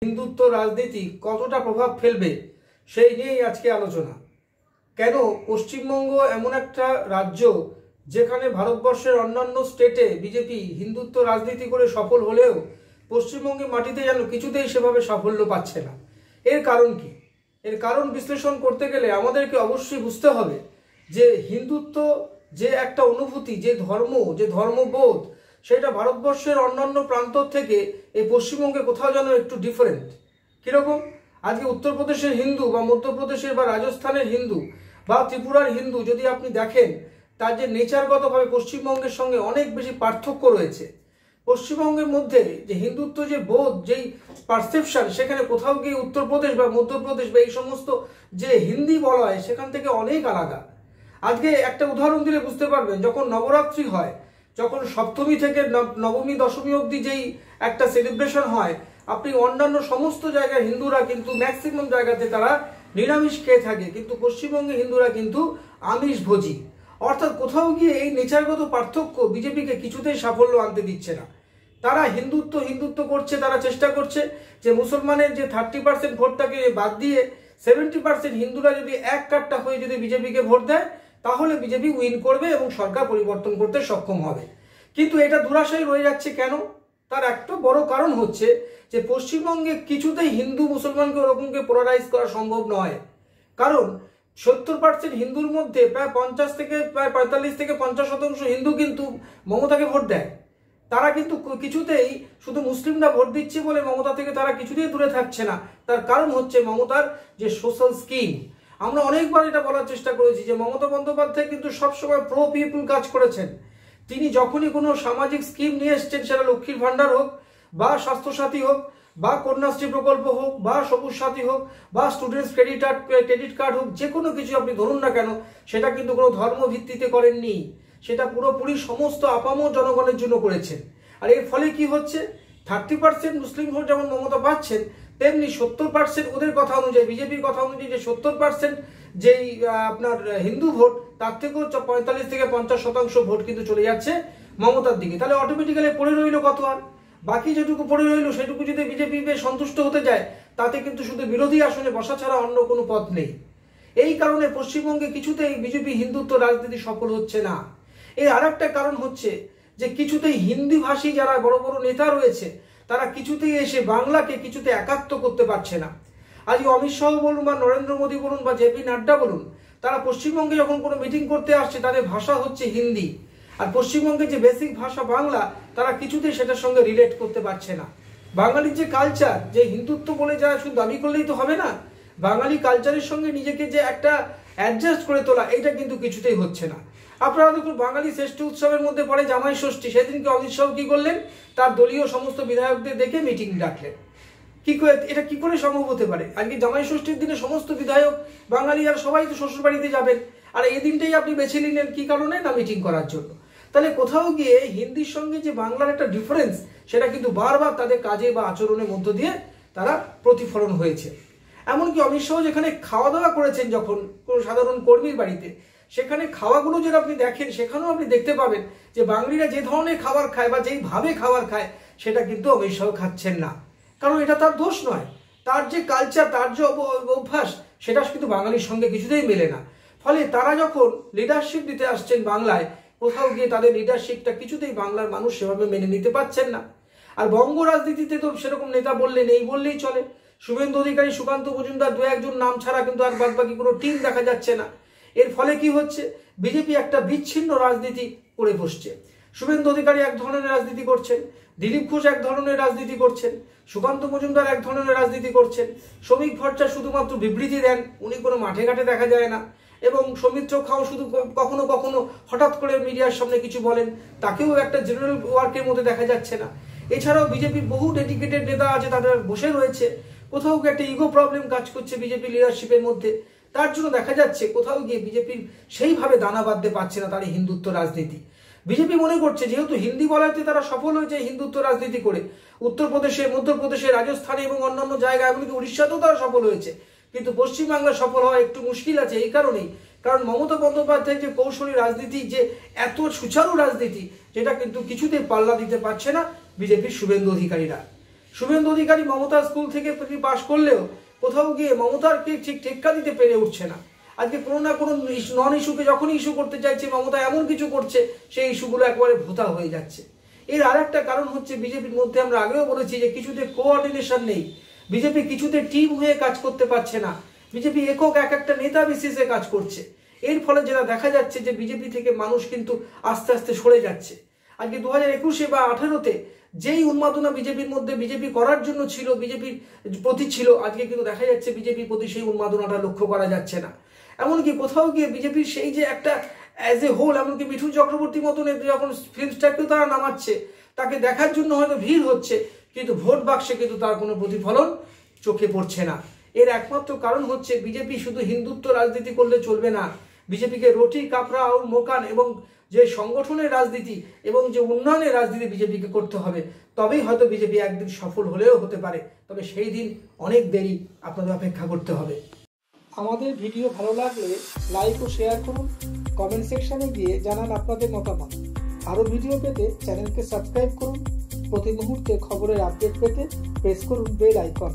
হিন্দুত্ব রাজনীতি কতটা প্রভাব ফেলবে সেই নিয়েই আজকে আলোচনা। কেন পশ্চিমবঙ্গ এমন একটা রাজ্য যেখানে ভারতবর্ষের অন্যান্য স্টেটে বিজেপি হিন্দুত্ব রাজনীতি করে সফল হলেও পশ্চিমবঙ্গের মাটিতে যেন কিছুতেই সেভাবে সাফল্য পাচ্ছে না। এর কারণ কি? এর কারণ বিশ্লেষণ করতে গেলে আমাদেরকে অবশ্যই বুঝতে হবে যে হিন্দুত্ব যে একটা অনুভূতি, যে ধর্মবোধ, সেটা ভারতবর্ষের অন্যান্য প্রান্ত থেকে এই পশ্চিমবঙ্গে কোথাও যেন একটু ডিফারেন্ট। কীরকম? আজকে উত্তরপ্রদেশের হিন্দু বা মধ্যপ্রদেশের বা রাজস্থানের হিন্দু বা ত্রিপুরার হিন্দু যদি আপনি দেখেন, তার যে নেচারগতভাবে পশ্চিমবঙ্গের সঙ্গে অনেক বেশি পার্থক্য রয়েছে। পশ্চিমবঙ্গের মধ্যে যে হিন্দুত্ব যে বোধ, যেই পারসেপশন, সেখানে কোথাও গিয়ে উত্তরপ্রদেশ বা মধ্যপ্রদেশ বা এই সমস্ত যে হিন্দি বলা হয় সেখান থেকে অনেক আলাদা। আজকে একটা উদাহরণ দিলে বুঝতে পারবেন, যখন নবরাত্রি হয়, যখন সপ্তমী থেকে নবমী দশমী অবধি যেই একটা সেলিব্রেশন হয়, আপনি অন্যান্য সমস্ত জায়গায় হিন্দুরা কিন্তু ম্যাক্সিমাম জায়গাতে তারা নিরামিষ খেয়ে থাকে, কিন্তু পশ্চিমবঙ্গে হিন্দুরা কিন্তু আমিষ ভোজী। অর্থাৎ কোথাও গিয়ে এই নেচারগত পার্থক্য বিজেপিকে কিছুতেই সাফল্য আনতে দিচ্ছে না। তারা হিন্দুত্ব করছে, তারা চেষ্টা করছে যে মুসলমানের যে 30% ভোটটাকে বাদ দিয়ে 70% হিন্দুরা যদি এক কাট্টা হয়ে যদি বিজেপিকে ভোট দেয়, তাহলে বিজেপি উইন করবে এবং সরকার পরিবর্তন করতে সক্ষম হবে। কিন্তু এটা দুরাশাই রয়ে যাচ্ছে। কেন? তার একটা বড় কারণ হচ্ছে যে পশ্চিমবঙ্গে কিছুতেই হিন্দু মুসলমানকে ওরকমকে পোলারাইজ করা সম্ভব নয়। কারণ 70% হিন্দুর মধ্যে প্রায় 50 থেকে প্রায় 45 থেকে 50% হিন্দু কিন্তু মমতাকে ভোট দেয়। তারা কিন্তু কিছুতেই শুধু মুসলিমরা ভোট দিচ্ছে বলে মমতা থেকে তারা কিছুতেই দূরে থাকছে না। তার কারণ হচ্ছে মমতার যে সোশ্যাল স্কিম। আমরা অনেকবার এটা বলার চেষ্টা করেছি যে মমতা বন্দ্যোপাধ্যায় কিন্তু সবসময় প্রো পিপুল কাজ করেছেন। তিনি যখনই কোনো সামাজিক স্কিম নিয়ে এসছেন, সেটা লক্ষ্মীর ভাণ্ডার হোক বা স্বাস্থ্যসাথী হোক বা কন্যাশ্রী প্রকল্প হোক বা সবুজ সাথী হোক বা স্টুডেন্টস ক্রেডিট কার্ড হোক, যে কোনো কিছু আপনি ধরুন না কেন, সেটা কিন্তু কোনো ধর্ম ভিত্তিতে করেননি। সেটা পুরোপুরি সমস্ত আপামর জনগণের জন্য করেছেন। আর এর ফলে কি হচ্ছে? 30% মুসলিম ভোট যেমন মমতা পাচ্ছেন, তেমনি 70% ওদের কথা অনুযায়ী, বিজেপির কথা অনুযায়ী যে 70% যেই আপনার হিন্দু ভোট, তার থেকেও 45 থেকে 50% ভোট কিন্তু চলে যাচ্ছে মমতার দিকে। তাহলে অটোমেটিক্যালি পড়ে রইল কত? আর বাকি যেটুকু পড়ে রইল সেটুকু যদি বিজেপি সন্তুষ্ট হতে যায়, তাতে কিন্তু শুধু বিরোধী আসনে বসা ছাড়া অন্য কোনো পথ নেই। এই কারণে পশ্চিমবঙ্গে কিছুতেই বিজেপি হিন্দুত্ব রাজনীতি সফল হচ্ছে না। এর আর একটা কারণ হচ্ছে যে কিছুতেই হিন্দি ভাষী যারা বড় বড় নেতা রয়েছে, তারা কিছুতেই এসে বাংলাকে কিছুতে একাত্ম করতে পারছে না। আজকে অমিত শাহ বলুন বা নরেন্দ্র মোদী বলুন বা জেপি নাড্ডা বলুন, তারা পশ্চিমবঙ্গে যখন কোনো মিটিং করতে আসছে, তাদের ভাষা হচ্ছে হিন্দি। আর পশ্চিমবঙ্গের যে বেসিক ভাষা বাংলা, তারা কিছুতেই সেটার সঙ্গে রিলেট করতে পারছে না। বাঙালির যে কালচার, যে হিন্দুত্ব বলে যা শুধু দাবি করলেই তো হবে না, বাঙালি কালচারের সঙ্গে নিজেকে যে একটা অ্যাডজাস্ট করে তোলা, এটা কিন্তু কিছুতেই হচ্ছে না। আপনারা দেখুন, বাঙালি শ্রেষ্ঠ উৎসবের মধ্যে পড়ে জামাই ষষ্ঠী। সেদিনকে অমিত শাহ কি করলেন? তার দলীয় সমস্ত বিধায়কদের দেখে মিটিং ডাকলেন। এটা কি করে সম্ভব হতে পারে? আজকে জামাই ষষ্ঠীর দিনে সমস্ত বিধায়ক বাঙালি আর সবাই তো শ্বশুর বাড়িতে যাবেন, আর এই দিনটাই আপনি বেছে নিলেন কি কারণে? না, মিটিং করার জন্য। তাহলে কোথাও গিয়ে হিন্দির সঙ্গে যে বাংলার একটা ডিফারেন্স, সেটা কিন্তু বারবার তাদের কাজে বা আচরণের মধ্য দিয়ে তারা প্রতিফলন হয়েছে। এমনকি অমিত শাহ যেখানে খাওয়া দাওয়া করেছেন যখন কোনো সাধারণ কর্মীর বাড়িতে, সেখানে খাওয়াগুলো যদি আপনি দেখেন, সেখানেও আপনি দেখতে পাবেন যে বাঙালিরা যে ধরনের খাবার খায় বা যেইভাবে খাবার খায়, সেটা কিন্তু অমিত শাহ খাচ্ছেন না। কারণ এটা তার দোষ নয়, তার যে কালচার, তার যে অভ্যাস, সেটা কিন্তু বাঙালির সঙ্গে কিছুতেই মেলে না। ফলে তারা যখন লিডারশিপ দিতে আসছেন বাংলায়, কোথাও গিয়ে তাদের লিডারশিপটা কিছুতেই বাংলার মানুষ সেভাবে মেনে নিতে পারছেন না। আর বঙ্গ রাজনীতিতে তো সেরকম নেতা বললে নেই বললেই চলে। শুভেন্দু অধিকারী, সুকান্ত মজুমদার, দু একজন নাম ছাড়া কিন্তু আর বাদবাকি কোনো টিম দেখা যাচ্ছে না। এর ফলে কি হচ্ছে? বিজেপি একটা বিচ্ছিন্ন রাজনীতি করে বসছে। শুভেন্দু অধিকারী এক ধরনের রাজনীতি করছেন, দিলীপ ঘোষ এক ধরনের রাজনীতি করছেন, সুকান্ত মজুমদার এক ধরনের রাজনীতি করছেন, শ্রমিক ভট্টাচার্য শুধুমাত্র বিবৃতি দেন, উনি কোনো মাঠে ঘাটে দেখা যায় না, এবং সৌমিত্র খাও শুধু কখনো কখনো হঠাৎ করে মিডিয়ার সামনে কিছু বলেন, তাকেও একটা জেনারেল ওয়ার্কের মধ্যে দেখা যাচ্ছে না। এছাড়াও বিজেপির বহু ডেডিকেটেড নেতা আছে, তাদের বসে রয়েছে। কোথাও একটা ইগো প্রবলেম কাজ করছে বিজেপি লিডারশিপের মধ্যে। তার জন্য দেখা যাচ্ছে কোথাও গিয়ে বিজেপির সেইভাবে দানা বাঁধতে পারছে না তার এই হিন্দুত্ব রাজনীতি। বিজেপি মনে করছে যেহেতু হিন্দি বলাতে তারা সফল হয়েছে হিন্দুত্ব রাজনীতি করে, উত্তরপ্রদেশে, মধ্যপ্রদেশে, রাজস্থানে এবং অন্যান্য জায়গায়, এমনকি উড়িষ্যাতেও তারা সফল হয়েছে, কিন্তু পশ্চিমবাংলা সফল হওয়া একটু মুশকিল আছে। এই কারণেই, কারণ মমতা বন্দ্যোপাধ্যায়ের যে কৌশলী রাজনীতি, যে এত সুচারু রাজনীতি, যেটা কিন্তু কিছুতেই পাল্লা দিতে পারছে না বিজেপির শুভেন্দু অধিকারীরা। শুভেন্দু অধিকারী মমতা স্কুল থেকে পাশ করলেও কোথাও গিয়ে মমতারকে ঠিক টেক্কা দিতে পেরে উঠছে না। আজকে কোনো না কোনো নন ইস্যুকে যখনই ইস্যু করতে চাইছে মমতা এমন কিছু করছে সেই ইস্যুগুলো একেবারে ভোতা হয়ে যাচ্ছে। এর আর একটা কারণ হচ্ছে বিজেপির মধ্যে আমরা আগেও বলেছি যে কিছুতে কোঅর্ডিনেশন নেই, বিজেপি কিছুতে টিম হয়ে কাজ করতে পারছে না, বিজেপি একক এক একটা নেতা বেসিসে কাজ করছে। এর ফলে যেটা দেখা যাচ্ছে যে বিজেপি থেকে মানুষ কিন্তু আস্তে আস্তে সরে যাচ্ছে। আজকে 2021 বা 2018-তে যেই উন্মাদনা বিজেপির মধ্যে বিজেপি করার জন্য ছিল, বিজেপির প্রতি ছিল, আজকে কিন্তু দেখা যাচ্ছে বিজেপির প্রতি সেই উন্মাদনাটা লক্ষ্য করা যাচ্ছে না। এমনকি কোথাও গিয়ে বিজেপির সেই যে একটা অ্যাজ এ হোল, এমনকি মিঠুন চক্রবর্তী মতন যখন ফিল্মস্টারকেও তারা নামাচ্ছে, তাকে দেখার জন্য হয়তো ভিড় হচ্ছে, কিন্তু ভোট বাক্সে কিন্তু তার কোনো প্রতিফলন চোখে পড়ছে না। এর একমাত্র কারণ হচ্ছে বিজেপি শুধু হিন্দুত্ব রাজনীতি করলে চলবে না, বিজেপিকে রুটি কাপড়া আর মকান এবং যে সংগঠনের রাজনীতি এবং যে উন্নয়নের রাজনীতি বিজেপিকে করতে হবে, তবেই হয়তো বিজেপি একদিন সফল হলেও হতে পারে। তবে সেই দিন অনেক দেরি, আপনাদের অপেক্ষা করতে হবে। আমাদের ভিডিও ভালো লাগলে লাইক ও শেয়ার করুন, কমেন্ট সেকশনে গিয়ে জানান আপনাদের মতামত। আরও ভিডিও পেতে চ্যানেলকে সাবস্ক্রাইব করুন। প্রতি মুহূর্তে খবরের আপডেট পেতে প্রেস করুন বেল আইকন।